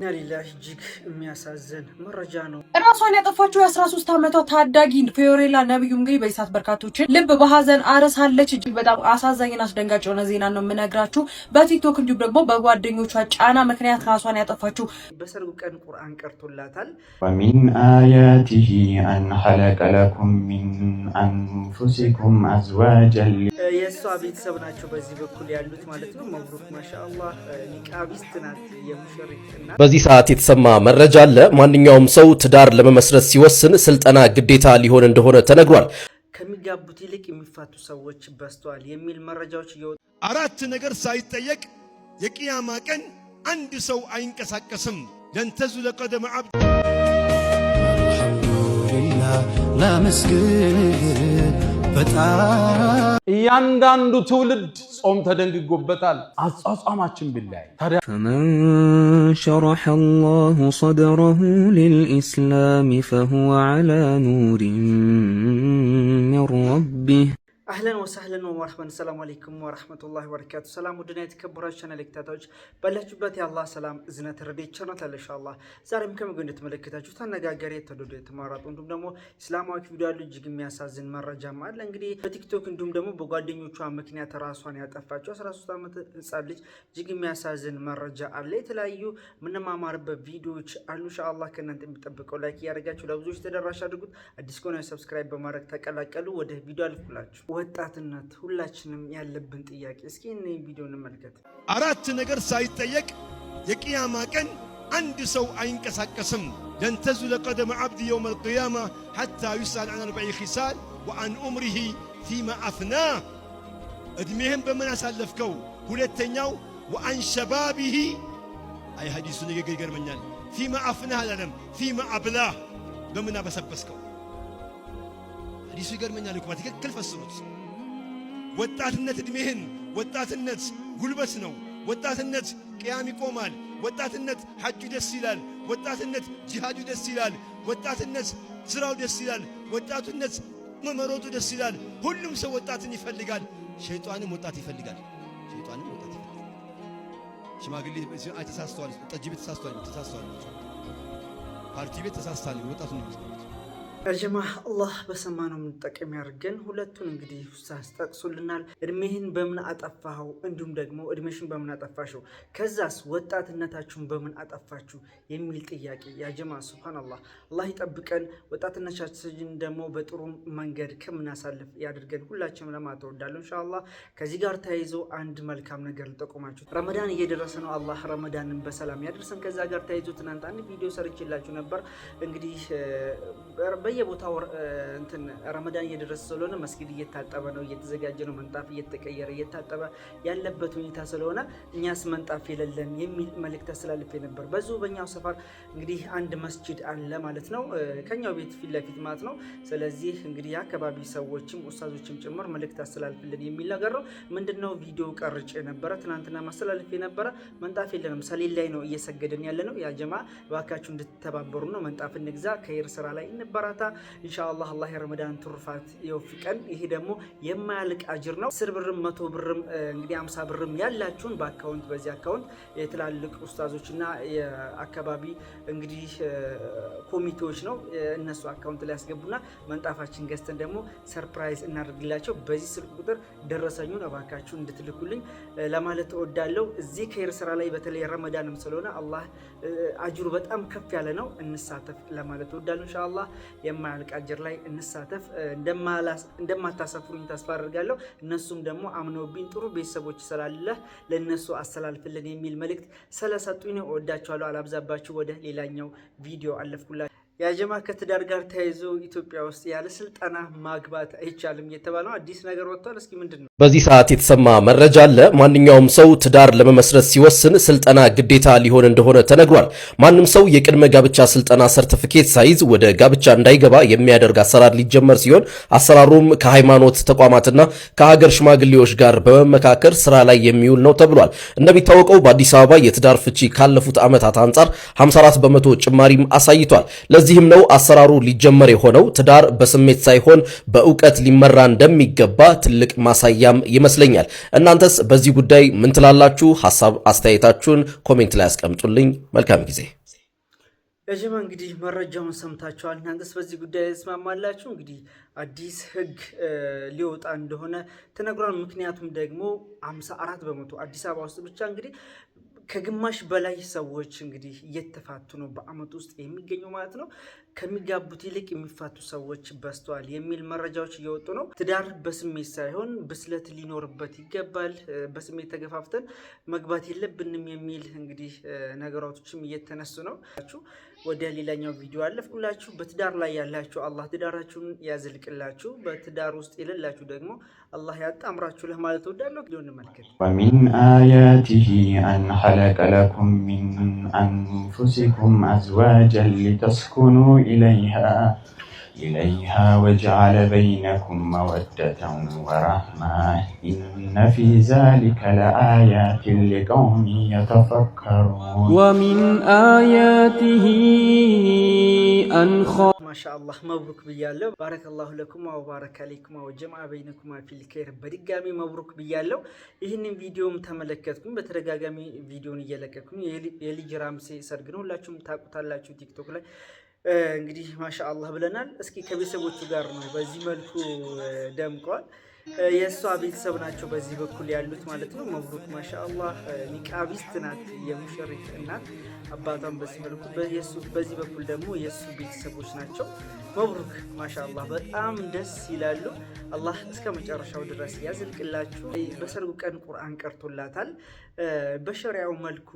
ናሊላህ እጅግ የሚያሳዝን መረጃ ነው። ራሷን ያጠፋችው የ13 ዓመቷ ታዳጊ ፊዮሬላ ነብዩ እንግዲህ በኢሳት በርካቶችን ልብ በሐዘን አረሳለች። እጅግ በጣም አሳዛኝና አስደንጋጭ የሆነ ዜና ነው የምነግራችሁ። በቲክቶክ እንዲሁም ደግሞ በጓደኞቿ ጫና ምክንያት ራሷን ያጠፋችው በሰርጉ ቀን ቁርአን ቀርቶላታል። ወሚን አያቲሂ አን ኸለቀ ለኩም ሚን አንፉሲኩም አዝዋጀን የእሷ ቤተሰብ ናቸው በዚህ በኩል ያሉት ማለት ነው። መብሩክ ማሻአላህ። ኒቃቢስት ናት የሙሽሪክና በዚህ ሰዓት የተሰማ መረጃ አለ። ማንኛውም ሰው ትዳር ለመመስረት ሲወስን ስልጠና ግዴታ ሊሆን እንደሆነ ተነግሯል። ከሚጋቡት ይልቅ የሚፋቱ ሰዎች በዝተዋል የሚል መረጃዎች እየወጡ አራት ነገር ሳይጠየቅ የቂያማ ቀን አንድ ሰው አይንቀሳቀስም። ለንተዙለ ቀደመ ዓብድ አልሐምዱሊላህ ላመስግንህ በጣም እያንዳንዱ ትውልድ ጾም ተደንግጎበታል። አጿጿማችን ቢላይ ታዲያ فمن شرح الله صدره للإسلام فهو على نور من ربه አህለን ወሰህለን ወመርሐበን። ሰላም አለይኩም ወራህመቱላሂ ወበረካቱ። ሰላም ውድና የተከበራችሁ ቻናል ተከታታዮች ባላችሁበት የአላህ ሰላም እዝነት ረድኤት ቸርነት አለ ኢንሻአላህ። ዛሬም ከምግብ እንደተመለከታችሁ ተነጋጋሪ የተወደዱ የተማራጡ እንዲሁም ደግሞ እስላማዊ ቪዲዮ አሉ። እጅግ የሚያሳዝን መረጃም አለ። እንግዲህ በቲክቶክ እንዲሁም ደግሞ በጓደኞቿ ምክንያት ራሷን ያጠፋችው 13 ዓመት ህጻን ልጅ እጅግ የሚያሳዝን መረጃ አለ። የተለያዩ ምንማማርበት ቪዲዮዎች አሉ። ኢንሻአላህ ከእናንተ የሚጠብቀው ላይክ ያደርጋችሁ ለብዙዎች ተደራሽ አድርጉት። አዲስ ከሆነ ሰብስክራይብ በማድረግ ተቀላቀሉ። ወደ ቪዲዮ አልኩላችሁ። ወጣትነት ሁላችንም ያለብን ጥያቄ። እስኪ እኔ ቪዲዮ እንመልከት። አራት ነገር ሳይጠየቅ የቂያማ ቀን አንድ ሰው አይንቀሳቀስም። ለንተዙለ ቀደመ ዓብድ የውም አልቂያማ ሐታ ዩስአል ዐን 40 ኺሳል ወዐን ዑምሪሂ ፊማ አፍናህ። እድሜህን በምን አሳለፍከው? ሁለተኛው ወዐን ሸባቢሂ። አይ ሐዲሱ ንግግር ይገርመኛል። ፊማ አፍናህ አላለም፣ ፊማ አብላህ። በምን አበሰበስከው? ሐዲሱ ይገርመኛል እኮ በትክክል ፈስሩት። ወጣትነት እድሜህን፣ ወጣትነት ጉልበት ነው። ወጣትነት ቅያም ይቆማል። ወጣትነት ሐጁ ደስ ይላል። ወጣትነት ጂሃዱ ደስ ይላል። ወጣትነት ስራው ደስ ይላል። ወጣትነት መመሮጡ ደስ ይላል። ሁሉም ሰው ወጣትን ይፈልጋል። ሸይጣንም ወጣት ይፈልጋል። ሽማግሌ ተሳስተዋል፣ ጠጅ ቤት ተሳስተዋል፣ ፓርቲ ቤት ተሳስተዋል። ወጣቱ ነው አልጀማ አላህ በሰማነው የምንጠቀም ያድርገን። ሁለቱን እንግዲህ ኡስታዝ ጠቅሶልናል። እድሜህን በምን አጠፋኸው፣ እንዲሁም ደግሞ እድሜሽን በምን አጠፋሽው፣ ከዛስ ወጣትነታችሁን በምን አጠፋችሁ የሚል ጥያቄ ያጀማ። ሱብሃንአላህ አላህ ይጠብቀን። ወጣትነታችንን ደግሞ በጥሩ መንገድ ከምናሳልፍ ያድርገን። ሁላችንም ለማለት እወዳለሁ ኢንሻአላህ። ከዚህ ጋር ተያይዞ አንድ መልካም ነገር ልጠቁማችሁ። ረመዳን እየደረሰ ነው። አላህ ረመዳንን በሰላም ያደርሰን። ከዛ ጋር ተያይዞ ትናንት አንድ ቪዲዮ ሰርቼላችሁ ነበር። እንግዲህ በየቦታው እንትን ረመዳን እየደረሰ ስለሆነ መስጊድ እየታጠበ ነው፣ እየተዘጋጀ ነው፣ መንጣፍ እየተቀየረ እየታጠበ ያለበት ሁኔታ ስለሆነ እኛስ መንጣፍ የሌለን የሚል መልእክት አስተላልፌ ነበር። በዚሁ በእኛው ሰፈር እንግዲህ አንድ መስጂድ አለ ማለት ነው፣ ከኛው ቤት ፊት ለፊት ማለት ነው። ስለዚህ እንግዲህ የአካባቢ ሰዎችም ኡስታዞችም ጭምር መልእክት አስተላልፍልን የሚል ነገር ነው። ምንድነው ቪዲዮ ቀርጬ ነበረ ትናንትና ማስተላልፌ ነበረ። መንጣፍ የለንም፣ ሰሌን ላይ ነው እየሰገደን ያለ ነው። ያ ጀማ እባካችሁ እንድትተባበሩ ነው። መንጣፍ እንግዛ፣ ከይር ስራ ላይ እንበራታ ኢንሻአላህ። አላህ የረመዳን ትሩፋት ይወፍቀን። ይሄ ደግሞ የማያልቅ አጅር ነው። 10 ብርም 100 ብርም እንግዲህ 50 ብርም ያላችሁን በአካውንት በዚህ አካውንት የትላልቅ ኡስታዞችና የአካባቢ እንግዲህ ኮሚቴዎች ነው እነሱ አካውንት ላይ ያስገቡና መንጣፋችን ገዝተን ደግሞ ሰርፕራይዝ እናደርግላቸው። በዚህ ስልክ ቁጥር ደረሰኙን እባካችሁ እንድትልኩልኝ ለማለት እወዳለሁ። እዚህ ከይር ስራ ላይ በተለይ ረመዳንም ስለሆነ አላህ አጅሩ በጣም ከፍ ያለ ነው። እንሳተፍ ለማለት እወዳለሁ ኢንሻአላህ። የማያልቅ አጅር ላይ እንሳተፍ። እንደማታሰፍሩኝ ተስፋ አደርጋለሁ። እነሱም ደግሞ አምነውብኝ ጥሩ ቤተሰቦች ስላለ ለነሱ አስተላልፍልን የሚል መልእክት ስለሰጡኝ ነው። እወዳችኋለሁ። አላብዛባችሁ። ወደ ሌላኛው ቪዲዮ አለፍኩላችሁ። ያጀማ ከትዳር ጋር ተያይዞ ኢትዮጵያ ውስጥ ያለ ስልጠና ማግባት አይቻልም የተባለው አዲስ ነገር ወጥቷል። እስኪ ምንድነው? በዚህ ሰዓት የተሰማ መረጃ አለ። ማንኛውም ሰው ትዳር ለመመስረት ሲወስን ስልጠና ግዴታ ሊሆን እንደሆነ ተነግሯል። ማንም ሰው የቅድመ ጋብቻ ስልጠና ሰርቲፊኬት ሳይዝ ወደ ጋብቻ እንዳይገባ የሚያደርግ አሰራር ሊጀመር ሲሆን አሰራሩም ከሃይማኖት ተቋማትና ከሀገር ሽማግሌዎች ጋር በመመካከር ስራ ላይ የሚውል ነው ተብሏል። እንደሚታወቀው በአዲስ አበባ የትዳር ፍቺ ካለፉት ዓመታት አንጻር 54% ጭማሪም አሳይቷል። ለዚህ ለዚህም ነው አሰራሩ ሊጀመር የሆነው ትዳር በስሜት ሳይሆን በእውቀት ሊመራ እንደሚገባ ትልቅ ማሳያም ይመስለኛል። እናንተስ በዚህ ጉዳይ ምን ትላላችሁ? ሐሳብ አስተያየታችሁን ኮሜንት ላይ አስቀምጡልኝ። መልካም ጊዜ። እጅማ እንግዲህ መረጃውን ሰምታችኋል። እናንተስ በዚህ ጉዳይ ተስማማላችሁ? እንግዲህ አዲስ ህግ ሊወጣ እንደሆነ ተነግሯል። ምክንያቱም ደግሞ 54 በመቶ አዲስ አበባ ውስጥ ብቻ እንግዲህ ከግማሽ በላይ ሰዎች እንግዲህ እየተፋቱ ነው በአመት ውስጥ የሚገኘው ማለት ነው። ከሚጋቡት ይልቅ የሚፋቱ ሰዎች በዝተዋል የሚል መረጃዎች እየወጡ ነው። ትዳር በስሜት ሳይሆን ብስለት ሊኖርበት ይገባል። በስሜት ተገፋፍተን መግባት የለብንም የሚል እንግዲህ ነገራቶችም እየተነሱ ነው። ወደ ሌላኛው ቪዲዮ አለፍኩላችሁ። በትዳር ላይ ያላችሁ አላህ ትዳራችሁን ያዝልቅላችሁ፣ በትዳር ውስጥ የሌላችሁ ደግሞ አላህ ያጣምራችሁ ለማለት ወዳለሁ። ቪዲዮ እንመልከት። ወሚን አያቲሂ አን ኸለቀ ለኩም ሚን አንፉሲኩም አዝዋጀን ሊተስኩኑ إليها وجعل بينكم مودة ورحمة إن في ذلك لآيات لقوم يتفكرون ومن آياته أن ما شاء الله مبروك بيالله بارك الله لكم وبارك عليكم وجمع بينكم في الخير بدقامي مبروك بيالله ይህንን ቪዲዮም ተመለከትኩኝ በተደጋጋሚ ቪዲዮን እየለቀኩኝ የልጅ ራምሴ ሰርግ ነው ሁላችሁም ታውቁታላችሁ ቲክቶክ ላይ እንግዲህ ማሻአላህ ብለናል። እስኪ ከቤተሰቦቹ ጋር ነው በዚህ መልኩ ደምቋል። የሷ ቤተሰብ ናቸው በዚህ በኩል ያሉት ማለት ነው። መብሩክ ማሻአላህ። ኒቃቢስት ናት የሙሽሪት እናት፣ አባቷም በዚህ መልኩ በዚህ በኩል ደግሞ የሱ ቤተሰቦች ናቸው። መብሩክ ማሻአላህ በጣም ደስ ይላሉ። አላህ እስከ መጨረሻው ድረስ ያዝልቅላችሁ። በሰርጉ ቀን ቁርአን ቀርቶላታል። በሸሪዓው መልኩ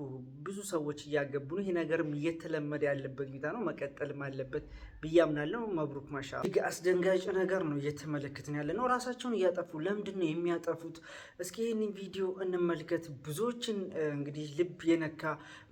ብዙ ሰዎች እያገቡ ነው። ይሄ ነገርም እየተለመደ ያለበት ሁኔታ ነው፣ መቀጠልም አለበት ብዬ አምናለሁ። መብሩክ ማሻአላህ። አስደንጋጭ ነገር ነው እየተመለከትን ያለ ነው። ራሳቸውን እያጠፉ ለምንድን ነው የሚያጠፉት? እስኪ ይህንን ቪዲዮ እንመልከት። ብዙዎችን እንግዲህ ልብ የነካ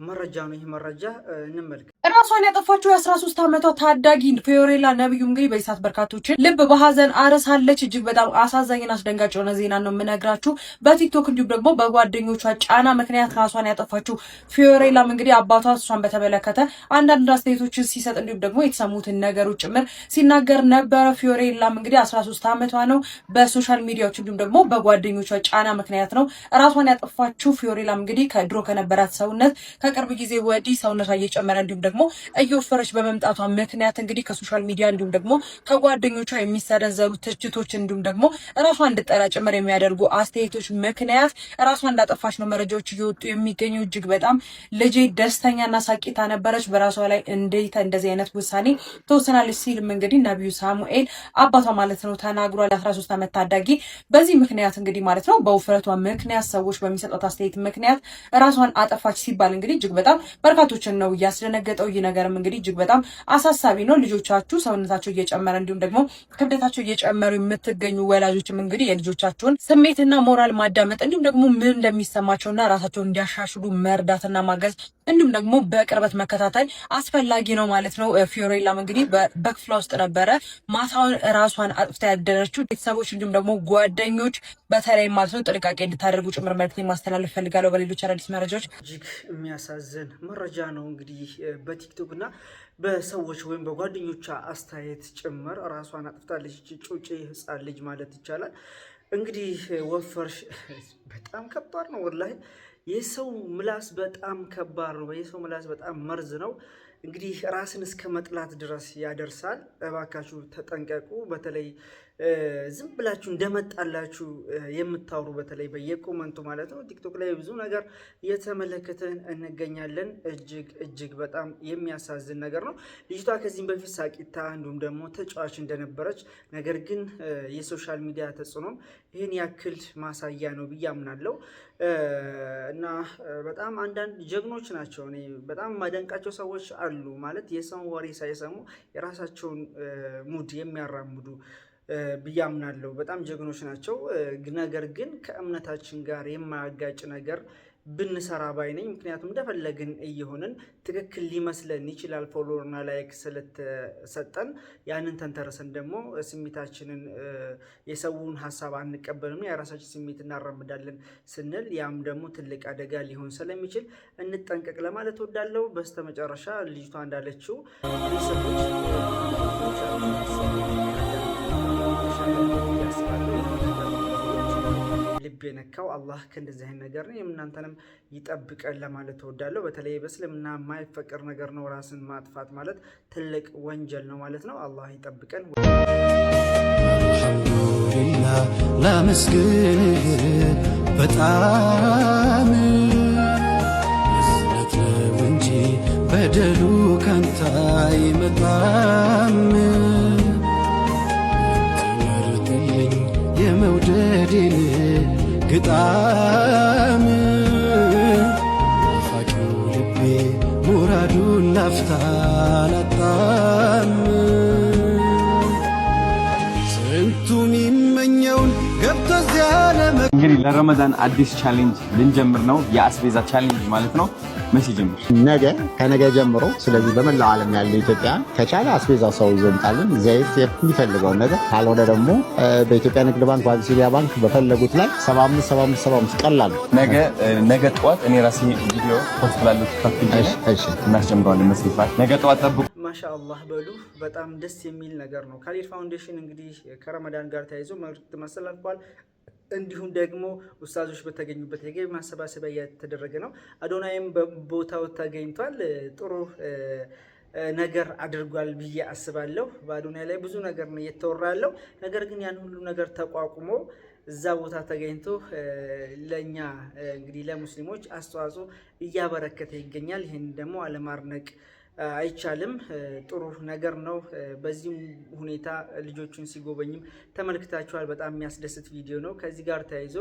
መረጃ ነው ይህ መረጃ፣ እንመልከት። ራሷን ያጠፋችው የ13 ዓመቷ ታዳጊ ፊዮሬላ ነብዩ እንግዲህ በኢሳት በርካቶችን ልብ በሐዘን አርሳለች። እጅግ በጣም አሳዛኝና አስደንጋጭ የሆነ ዜና ነው የምነግራችሁ። በቲክቶክ እንዲሁም ደግሞ በጓደኞቿ ጫና ምክንያት ራሷን ያጠፋችው ፊዮሬላም እንግዲህ አባቷ እሷን በተመለከተ አንዳንድ አስተያየቶችን ሲሰጥ እንዲሁም ደግሞ የተሰሙትን ነገሮች ጭምር ሲናገር ነበረ። ፊዮሬላም እንግዲህ 13 ዓመቷ ነው። በሶሻል ሚዲያዎች እንዲሁም ደግሞ በጓደኞቿ ጫና ምክንያት ነው ራሷን ያጠፋችው። ፊዮሬላም እንግዲህ ከድሮ ከነበራት ሰውነት ከቅርብ ጊዜ ወዲህ ሰውነቷ እየጨመረ እንዲሁም ደግሞ እየወፈረች በመምጣቷ ምክንያት እንግዲህ ከሶሻል ሚዲያ እንዲሁም ደግሞ ከጓደኞቿ የሚሰነዘሩ ትችቶች እንዲሁም ደግሞ ራሷን እንድጠላ ጭምር የሚያደርጉ አስተያየቶች ምክንያት ራሷን እንዳጠፋች ነው መረጃዎች እየወጡ የሚገኙ። እጅግ በጣም ልጄ ደስተኛና ሳቂታ ነበረች፣ በራሷ ላይ እንዴት እንደዚህ አይነት ውሳኔ ተወሰናለች ሲልም እንግዲህ ነብዩ ሳሙኤል አባቷ ማለት ነው ተናግሯል። 13 ዓመት ታዳጊ በዚህ ምክንያት እንግዲህ ማለት ነው በውፍረቷ ምክንያት ሰዎች በሚሰጡት አስተያየት ምክንያት ራሷን አጠፋች ሲባል እንግዲህ እጅግ በጣም በርካቶችን ነው ያስደነገጠው። ይህ ነገርም እንግዲህ እጅግ በጣም አሳሳቢ ነው። ልጆቻችሁ ሰውነታቸው እየጨመረ እንዲሁም ደግሞ ክብደታቸው እየጨመሩ የምትገኙ ወላጆችም እንግዲህ የልጆቻችሁን ስሜትና ሞራል ማዳመጥ እንዲሁም ደግሞ ምን እንደሚሰማቸውና ራሳቸውን እንዲያሻሽሉ መርዳትና ማገዝ እንዲሁም ደግሞ በቅርበት መከታተል አስፈላጊ ነው ማለት ነው። ፊዮሬላም እንግዲህ በክፍሏ ውስጥ ነበረ ማታውን ራሷን አጥፍታ ያደረችው። ቤተሰቦች እንዲሁም ደግሞ ጓደኞች በተለይ ማለት ነው ጥንቃቄ እንድታደርጉ ጭምር መልዕክት ማስተላለፍ ፈልጋለሁ። በሌሎች አዳዲስ መረጃዎች እጅግ የሚያሳዝን መረጃ ነው እንግዲህ በቲክቶክ እና በሰዎች ወይም በጓደኞቿ አስተያየት ጭምር ራሷን አጥፍታለች። ጩጬ ህፃን ልጅ ማለት ይቻላል እንግዲህ ወፈርሽ በጣም ከባድ ነው ወላሂ። የሰው ምላስ በጣም ከባድ ነው። የሰው ምላስ በጣም መርዝ ነው። እንግዲህ ራስን እስከ መጥላት ድረስ ያደርሳል። እባካችሁ ተጠንቀቁ። በተለይ ዝም ብላችሁ እንደመጣላችሁ የምታወሩ በተለይ በየኮመንቱ ማለት ነው ቲክቶክ ላይ ብዙ ነገር እየተመለከተን እንገኛለን። እጅግ በጣም የሚያሳዝን ነገር ነው። ልጅቷ ከዚህም በፊት ሳቂታ እንዲሁም ደግሞ ተጫዋች እንደነበረች፣ ነገር ግን የሶሻል ሚዲያ ተጽዕኖም ይህን ያክል ማሳያ ነው ብዬ አምናለሁ። እና በጣም አንዳንድ ጀግኖች ናቸው። እኔ በጣም ማደንቃቸው ሰዎች አሉ ማለት የሰው ወሬ ሳይሰሙ የራሳቸውን ሙድ የሚያራምዱ ብዬ አምናለሁ። በጣም ጀግኖች ናቸው። ነገር ግን ከእምነታችን ጋር የማያጋጭ ነገር ብንሰራ ባይ ነኝ። ምክንያቱም እንደፈለግን እየሆንን ትክክል ሊመስለን ይችላል ፎሎወርና ላይክ ስለተሰጠን ያንን ተንተርሰን ደግሞ ስሜታችንን የሰውን ሀሳብ አንቀበልም የራሳችን ስሜት እናራምዳለን ስንል ያም ደግሞ ትልቅ አደጋ ሊሆን ስለሚችል እንጠንቀቅ ለማለት ወዳለው። በስተመጨረሻ ልጅቷ እንዳለችው ልብ የነካው አላህ ከእንደዚህ አይነት ነገር ነው የምናንተንም ይጠብቀን ለማለት እወዳለሁ። በተለይ በእስልምና የማይፈቀድ ነገር ነው ራስን ማጥፋት ማለት ትልቅ ወንጀል ነው ማለት ነው። አላህ ይጠብቀን። አልሐምዱሊላህ ላመስግንህ በጣም እዝነት ነው እንጂ በደሉ ካንተ አይመጣም። ትመርጥልኝ የመውደዴን ግጣም ናፋቂው ልቤ ሙራዱን ላፍታ አላጣም። ስንቱ ሚመኘውን ገብቶ እዚያ እንግዲህ ለረመዳን አዲስ ቻሌንጅ ልንጀምር ነው። የአስቤዛ ቻሌንጅ ማለት ነው። መቼ ጀምር? ነገ ከነገ ጀምሮ። ስለዚህ በመላው ዓለም ያለ ኢትዮጵያን ከቻለ አስቤዛ ሰው ይዞ ይምጣልን፣ ዘይት የሚፈልገውን ነገር፣ ካልሆነ ደግሞ በኢትዮጵያ ንግድ ባንክ፣ በአቢሲኒያ ባንክ በፈለጉት ላይ 75 ቀላል። ነገ ጠዋት እኔ ራሴ ቪዲዮ ፖስት ላለው እናስጀምረዋለን። መስፋት ነገ ጠዋት ጠብቁ። ማሻአላህ በሉ። በጣም ደስ የሚል ነገር ነው። ካሊድ ፋውንዴሽን እንግዲህ ከረመዳን ጋር ተያይዞ መልዕክት ማስተላልፏል። እንዲሁም ደግሞ ኡስታዞች በተገኙበት የገቢ ማሰባሰቢያ እየተደረገ ነው። አዶናይም በቦታው ተገኝቷል። ጥሩ ነገር አድርጓል ብዬ አስባለሁ። በአዶናይ ላይ ብዙ ነገር ነው እየተወራ ያለው። ነገር ግን ያን ሁሉ ነገር ተቋቁሞ እዛ ቦታ ተገኝቶ ለኛ እንግዲህ ለሙስሊሞች አስተዋጽኦ እያበረከተ ይገኛል። ይህን ደግሞ አለማድነቅ አይቻልም። ጥሩ ነገር ነው። በዚህ ሁኔታ ልጆቹን ሲጎበኝም ተመልክታችኋል። በጣም የሚያስደስት ቪዲዮ ነው። ከዚህ ጋር ተያይዞ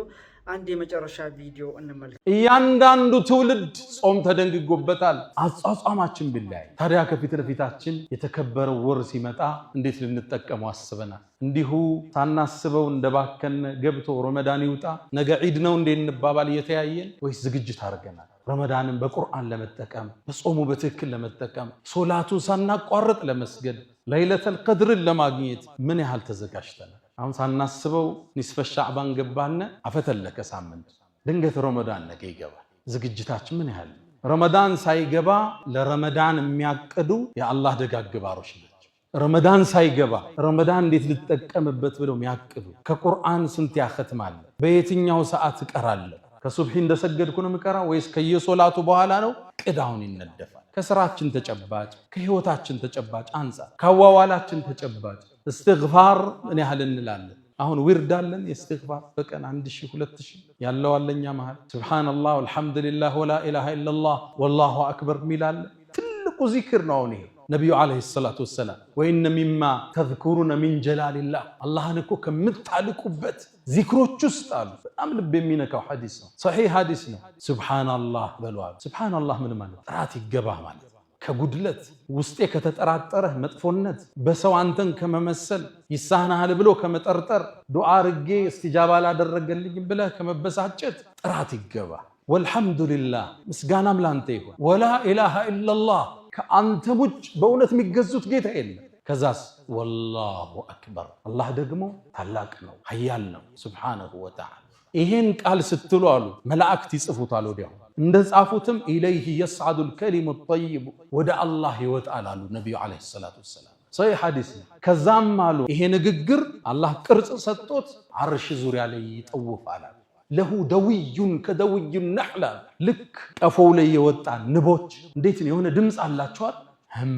አንድ የመጨረሻ ቪዲዮ እንመልከት። እያንዳንዱ ትውልድ ጾም ተደንግጎበታል። አጿጿማችን ቢለያይ ታዲያ ከፊት ለፊታችን የተከበረው ወር ሲመጣ እንዴት ልንጠቀመው አስበናል? እንዲሁ ሳናስበው እንደባከን ገብቶ ረመዳን ይውጣ ነገ ዒድ ነው እንዴ እንባባል እየተያየን ወይስ ዝግጅት አድርገናል? ረመዳንን በቁርአን ለመጠቀም በጾሙ በትክክል ለመጠቀም ሶላቱን ሳናቋርጥ ለመስገድ ለይለተል ቀድርን ለማግኘት ምን ያህል ተዘጋጅተናል? አሁን ሳናስበው ኒስፈ ሻዕባን ገባነ አፈተለከ ሳምንት ድንገት ረመዳን ነገ ይገባል። ዝግጅታችን ምን ያህል? ረመዳን ሳይገባ ለረመዳን የሚያቅዱ የአላህ ደጋግ ባሮች ናቸው። ረመዳን ሳይገባ ረመዳን እንዴት ልጠቀምበት ብለው የሚያቅዱ ከቁርአን ስንት ያختማል? በየትኛው ሰዓት እቀራለሁ? ከሱብሒ እንደሰገድኩ ነው የምቀራው ወይስ ከየሶላቱ በኋላ ነው? ቅዳውን ይነደፋል። ከስራችን ተጨባጭ ከህይወታችን ተጨባጭ አንፃር ከአዋዋላችን ተጨባጭ እስትግፋር ምን ያህል እንላለን? አሁን ዊርድ አለን የእስትግፋር በቀን 1000 2000 ያለው አለኛ መሃል ሱብሃንአላህ ወልሐምዱሊላህ ወላ ኢላሃ ኢላላህ ወላሁ አክበር ሚላል ትልቁ ዚክር ነው። ይሄ ነብዩ አለይሂ ሰላቱ ወሰላም ወኢነ ሚማ ተዝኩሩነ ሚን ጀላሊላህ አላህን እኮ ከምታልቁበት ዚክሮች ውስጥ አሉ። በጣም ልብ የሚነካው ሐዲስ ነው። ሰሒህ ሐዲስ ነው። ሱብሃንአላህ በሏል። ሱብሃንአላህ ምን ማለት? ጥራት ይገባህ ማለት ከጉድለት ውስጤ ከተጠራጠረህ መጥፎነት በሰው አንተን ከመመሰል ይሳናሃል ብሎ ከመጠርጠር ዱዓ አርጌ እስቲጃባ ላደረገልኝም ብለህ ከመበሳጨት ጥራት ይገባህ። ወልሐምዱሊላህ ምስጋናም ላንተ ይሁን። ወላ ኢላሃ ኢላላህ ከአንተ ውጭ በእውነት የሚገዙት ጌታ የለም። ከዛስ ወላሁ አክበር አላህ ደግሞ ታላቅ ነው ኃያል ነው ሱብሓነሁ ወተዓላ። ይሄን ቃል ስትሉ አሉ መላእክት ይጽፉታል። ወዲያው እንደጻፉትም ኢለይሂ የስዓዱል ከሊሙ ጠይቡ ወደ አላህ ይወጣል አሉ ነቢዩ ዓለይሂ ሰላቱ ወሰላም። ሰሒህ ሐዲስ ነው። ከዛም አሉ ይሄ ንግግር አላህ ቅርጽ ሰጥቶት ዓርሽ ዙሪያ ላይ ይጠውፋል። ለሁ ደውዩን ከደውዩ ነሕላ ልክ ቀፎው ላይ የወጣ ንቦች እንዴት ነው የሆነ ድምፅ አላቸዋል ህም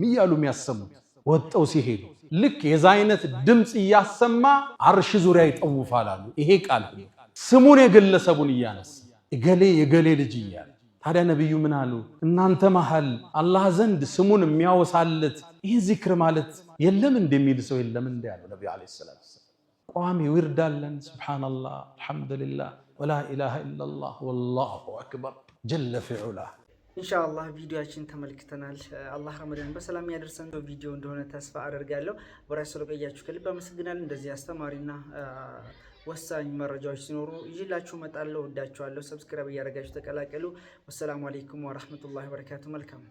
እያሉ የሚያሰሙት ወጠው ሲሄዱ ልክ የዛ አይነት ድምፅ እያሰማ ዓርሽ ዙሪያ ይጠውፋል አሉ። ይሄ ቃል ስሙን የግለሰቡን እያነሳ እገሌ የገሌ ልጅ እያለ ታዲያ ነቢዩ ምን አሉ? እናንተ መሃል አላህ ዘንድ ስሙን የሚያወሳለት ይህ ዚክር ማለት የለም እንደሚል ሰው የለም እንደ ያለው ነቢዩ ዓለይሂ ሰላም። ቋሚ ዊርዳለን ሱብሃንአላህ አልሐምዱሊላህ ወላ ኢላሃ ኢላላህ ወላሁ አክበር ጀለ ፊዑላህ። ኢንሻአላህ ቪዲዮአችን ተመልክተናል። አላህ ረመዳን በሰላም ያደርሰን ቪዲዮ እንደሆነ ተስፋ አደርጋለሁ። ወራይ ስለቆያችሁ ከልብ አመሰግናለሁ። እንደዚህ አስተማሪና ወሳኝ መረጃዎች ሲኖሩ ይላችሁ መጣለው። ወዳችኋለሁ። ሰብስክራይብ እያደረጋችሁ ተቀላቀሉ። ወሰላሙ አለይኩም ወራህመቱላሂ ወበረካቱ። መልካም